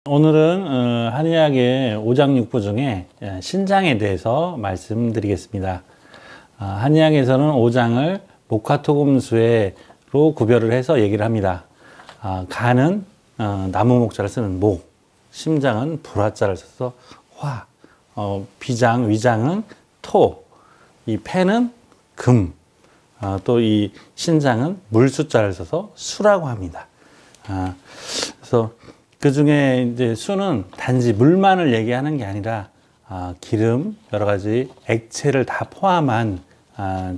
오늘은 한의학의 오장육부 중에 신장에 대해서 말씀드리겠습니다. 한의학에서는 오장을 목화토금수로 구별을 해서 얘기를 합니다. 간은 나무 목자를 쓰는 목, 심장은 불화자를 써서 화, 비장, 위장은 토, 이 폐는 금, 또 이 신장은 물수자를 써서 수라고 합니다. 그래서 그 중에 이제 수는 단지 물만을 얘기하는 게 아니라 기름, 여러 가지 액체를 다 포함한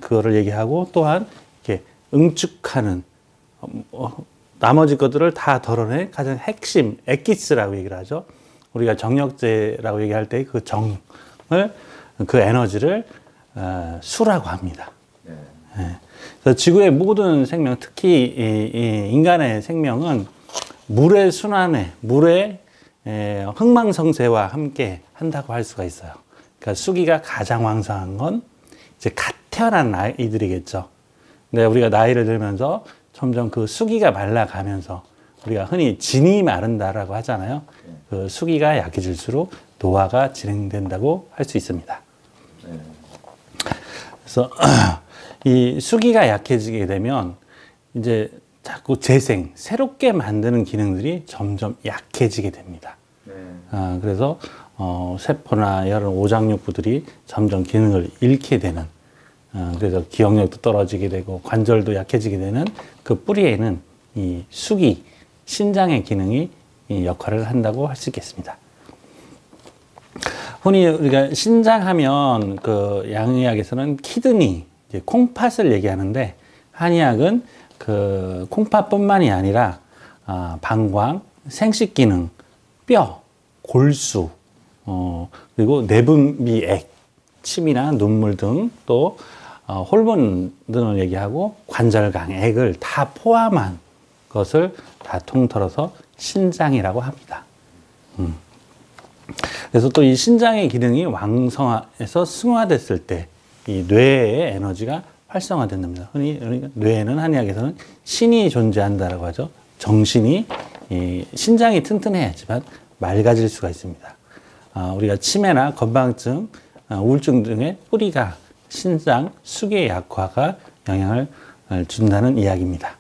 그거를 얘기하고, 또한 이렇게 응축하는 나머지 것들을 다 덜어낸 가장 핵심 액기스라고 얘기를 하죠. 우리가 정력제라고 얘기할 때 그 정을, 그 에너지를 수라고 합니다. 네. 그래서 지구의 모든 생명, 특히 이 인간의 생명은 물의 순환에, 물의 흥망성쇠와 함께 한다고 할 수가 있어요. 그러니까 수기가 가장 왕성한 건 이제 갓 태어난 아이들이겠죠. 근데 우리가 나이를 들면서 점점 그 수기가 말라가면서 우리가 흔히 진이 마른다라고 하잖아요. 그 수기가 약해질수록 노화가 진행된다고 할 수 있습니다. 그래서 이 수기가 약해지게 되면 이제 자꾸 재생, 새롭게 만드는 기능들이 점점 약해지게 됩니다. 그래서 세포나 여러 오장육부들이 점점 기능을 잃게 되는, 그래서 기억력도 떨어지게 되고 관절도 약해지게 되는 그 뿌리에는 이 수기, 신장의 기능이 이 역할을 한다고 할 수 있겠습니다. 흔히 우리가 신장하면 그 양의학에서는 키드니, 이제 콩팥을 얘기하는데, 한의학은 그 콩팥뿐만이 아니라 방광, 생식기능, 뼈, 골수, 그리고 내분비액, 침이나 눈물 등, 또 호르몬 등을 얘기하고 관절강, 액을 다 포함한 것을 다 통틀어서 신장이라고 합니다. 그래서 또 이 신장의 기능이 왕성해서 승화됐을 때 이 뇌의 에너지가 활성화된답니다. 흔히 뇌에는 한의학에서는 신이 존재한다라고 하죠. 정신이, 신장이 튼튼해야지만 맑아질 수가 있습니다. 우리가 치매나 건망증, 우울증 등의 뿌리가 신장, 수기의 약화가 영향을 준다는 이야기입니다.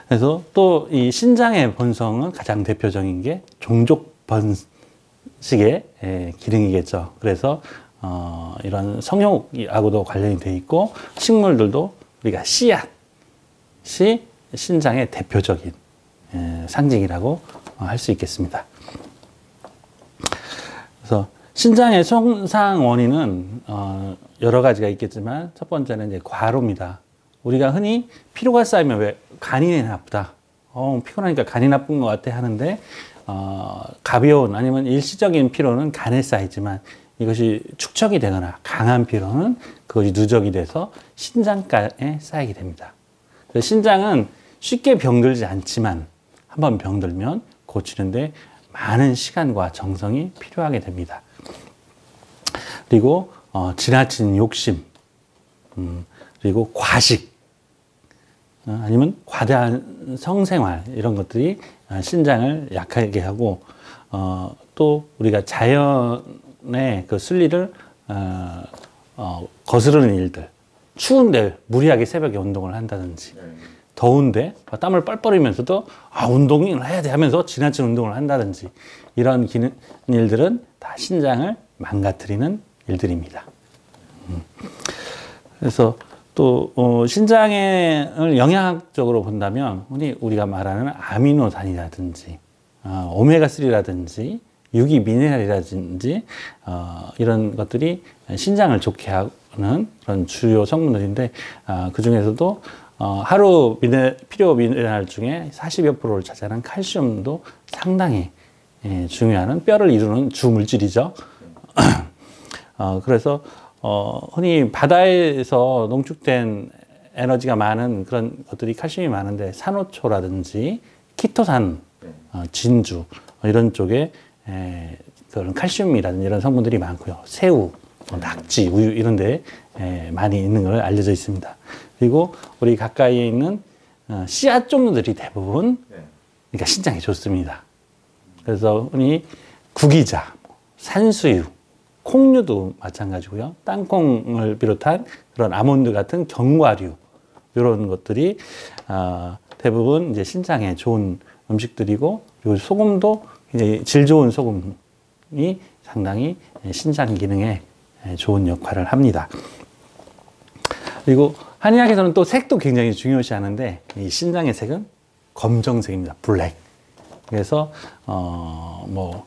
그래서 또 이 신장의 본성은 가장 대표적인 게 종족 번식의 기능이겠죠. 그래서 이런 성욕하고도 관련이 되어 있고, 식물들도 우리가 씨앗이 신장의 대표적인 상징이라고 할 수 있겠습니다. 그래서 신장의 손상 원인은 여러 가지가 있겠지만, 첫 번째는 이제 과로입니다. 우리가 흔히 피로가 쌓이면 왜 간이 나쁘다, 피곤하니까 간이 나쁜 것 같아 하는데, 가벼운 아니면 일시적인 피로는 간에 쌓이지만, 이것이 축적이 되거나 강한 피로는 그것이 누적이 돼서 신장가에 쌓이게 됩니다. 그래서 신장은 쉽게 병들지 않지만 한번 병들면 고치는데 많은 시간과 정성이 필요하게 됩니다. 그리고 지나친 욕심, 그리고 과식, 아니면 과다한 성생활, 이런 것들이 신장을 약하게 하고, 또 우리가 자연의 그 순리를 거스르는 일들, 추운데 무리하게 새벽에 운동을 한다든지, 더운데 땀을 뻘뻘 흘리면서도 운동을 해야 돼 하면서 지나친 운동을 한다든지, 이런 일들은 다 신장을 망가뜨리는 일들입니다. 그래서 또 신장을 영양학적으로 본다면, 흔히 우리가 말하는 아미노산이라든지 오메가3라든지 유기미네랄이라든지 이런 것들이 신장을 좋게 하는 그런 주요 성분들인데, 그 중에서도 하루 필요 미네랄 중에 40여 프로를 차지하는 칼슘도 상당히 중요한, 뼈를 이루는 주물질이죠. 그래서 흔히 바다에서 농축된 에너지가 많은 그런 것들이 칼슘이 많은데, 산호초라든지 키토산, 진주, 이런 쪽에 그런 칼슘이라든지 이런 성분들이 많고요. 새우, 낙지, 우유 이런 데 많이 있는 걸 알려져 있습니다. 그리고 우리 가까이에 있는 씨앗 종류들이 대부분 그러니까 신장에 좋습니다. 그래서 흔히 구기자, 산수유, 콩류도 마찬가지고요. 땅콩을 비롯한 그런 아몬드 같은 견과류 이런 것들이 대부분 이제 신장에 좋은 음식들이고, 그리고 소금도 이제 질 좋은 소금이 상당히 신장 기능에 좋은 역할을 합니다. 그리고 한의학에서는 또 색도 굉장히 중요시하는데, 이 신장의 색은 검정색입니다. 블랙. 그래서 뭐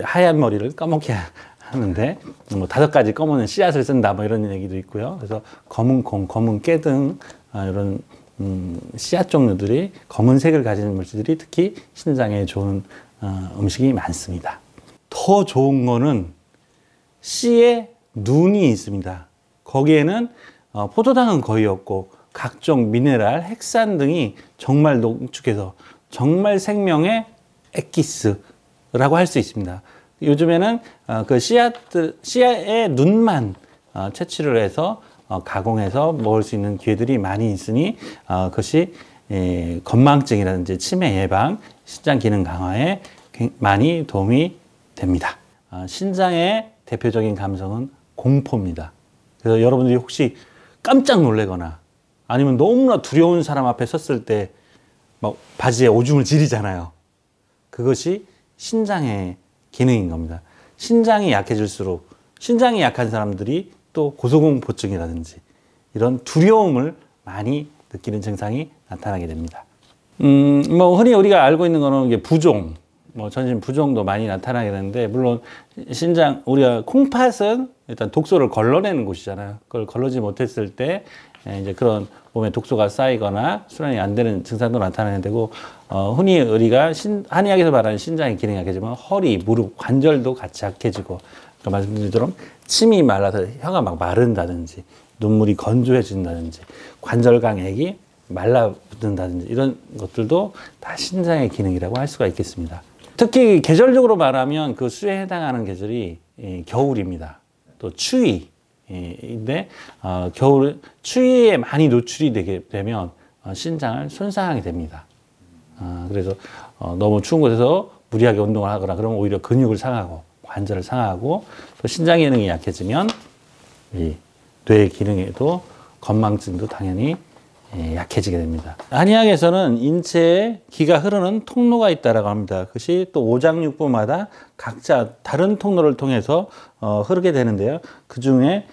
하얀 머리를 까맣게 하는데 뭐 5가지 검은 씨앗을 쓴다 뭐 이런 얘기도 있고요. 그래서 검은 콩, 검은 깨 등 이런 씨앗 종류들이 검은색을 가지는 물질들이 특히 신장에 좋은 음식이 많습니다. 더 좋은 거는 씨에 눈이 있습니다. 거기에는 포도당은 거의 없고 각종 미네랄, 핵산 등이 정말 농축해서 정말 생명의 엑기스라고 할 수 있습니다. 요즘에는 그 씨앗의 눈만 채취를 해서 가공해서 먹을 수 있는 기회들이 많이 있으니 그것이 건망증이라든지 치매 예방, 신장 기능 강화에 많이 도움이 됩니다. 신장의 대표적인 감성은 공포입니다. 그래서 여러분들이 혹시 깜짝 놀래거나 아니면 너무나 두려운 사람 앞에 섰을 때 막 바지에 오줌을 지리잖아요. 그것이 신장의 기능인 겁니다. 신장이 약해질수록, 신장이 약한 사람들이 또 고소공포증이라든지 이런 두려움을 많이 느끼는 증상이 나타나게 됩니다. 뭐 흔히 우리가 알고 있는 거는 이게 부종, 뭐 전신 부종도 많이 나타나게 되는데, 물론 신장, 우리가 콩팥은 일단 독소를 걸러내는 곳이잖아요. 그걸 걸러지 못했을 때 이제 그런 몸에 독소가 쌓이거나 순환이 안 되는 증상도 나타나게 되고, 흔히 우리가 한의학에서 말하는 신장의 기능이 약해지면 허리, 무릎, 관절도 같이 약해지고, 그러니까 말씀드린 것처럼 침이 말라서 혀가 막 마른다든지, 눈물이 건조해진다든지, 관절강액이 말라붙는다든지 이런 것들도 다 신장의 기능이라고 할 수가 있겠습니다. 특히 계절적으로 말하면 그 수에 해당하는 계절이 겨울입니다. 또 추위. 인데 겨울 추위에 많이 노출이 되게 되면 신장을 손상하게 됩니다. 그래서 너무 추운 곳에서 무리하게 운동을 하거나 그러면 오히려 근육을 상하고 관절을 상하고, 또 신장 기능이 약해지면 이 뇌 기능에도 건망증도 당연히 약해지게 됩니다. 한의학에서는 인체에 기가 흐르는 통로가 있다라고 합니다. 그것이 또 오장육부마다 각자 다른 통로를 통해서 흐르게 되는데요. 그 중에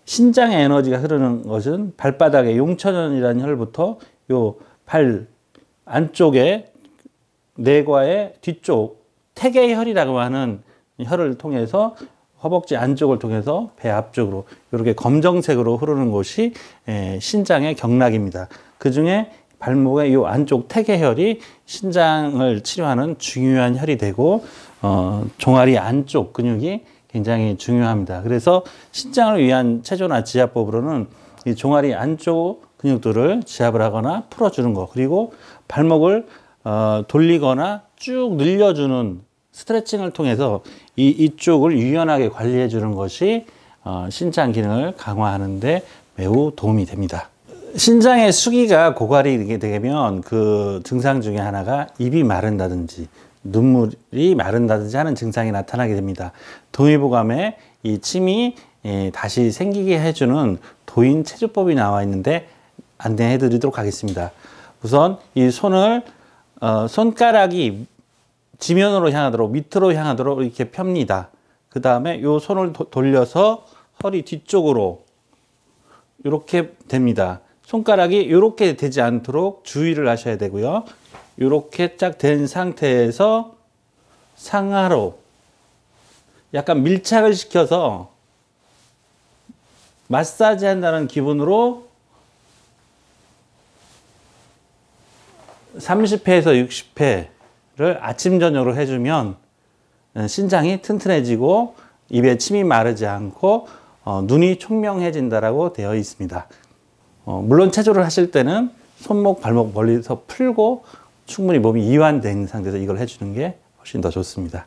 신장의 에너지가 흐르는 것은 발바닥의 용천연이라는 혈부터 요 발 안쪽에 내과의 뒤쪽 태계혈이라고 하는 혈을 통해서 허벅지 안쪽을 통해서 배 앞쪽으로 이렇게 검정색으로 흐르는 곳이 신장의 경락입니다. 그 중에 발목의 이 안쪽 태계혈이 신장을 치료하는 중요한 혈이 되고, 종아리 안쪽 근육이 굉장히 중요합니다. 그래서 신장을 위한 체조나 지압법으로는 이 종아리 안쪽 근육들을 지압을 하거나 풀어주는 것, 그리고 발목을 돌리거나 쭉 늘려주는 스트레칭을 통해서 이쪽을 유연하게 관리해 주는 것이 신장 기능을 강화하는 데 매우 도움이 됩니다. 신장의 수기가 고갈이 되면 그 증상 중에 하나가 입이 마른다든지 눈물이 마른다든지 하는 증상이 나타나게 됩니다. 동의보감에 이 침이 다시 생기게 해주는 도인 체조법이 나와 있는데 안내해 드리도록 하겠습니다. 우선 이 손을 손가락이 지면으로 향하도록, 밑으로 향하도록 이렇게 펴니다. 그 다음에 이 손을 돌려서 허리 뒤쪽으로 이렇게 됩니다. 손가락이 이렇게 되지 않도록 주의를 하셔야 되고요. 이렇게 쫙 된 상태에서 상하로 약간 밀착을 시켜서 마사지 한다는 기분으로 30회에서 60회를 아침 저녁으로 해주면 신장이 튼튼해지고 입에 침이 마르지 않고 눈이 총명해진다라고 되어 있습니다. 물론 체조를 하실 때는 손목, 발목 멀리서 풀고 충분히 몸이 이완된 상태에서 이걸 해주는 게 훨씬 더 좋습니다.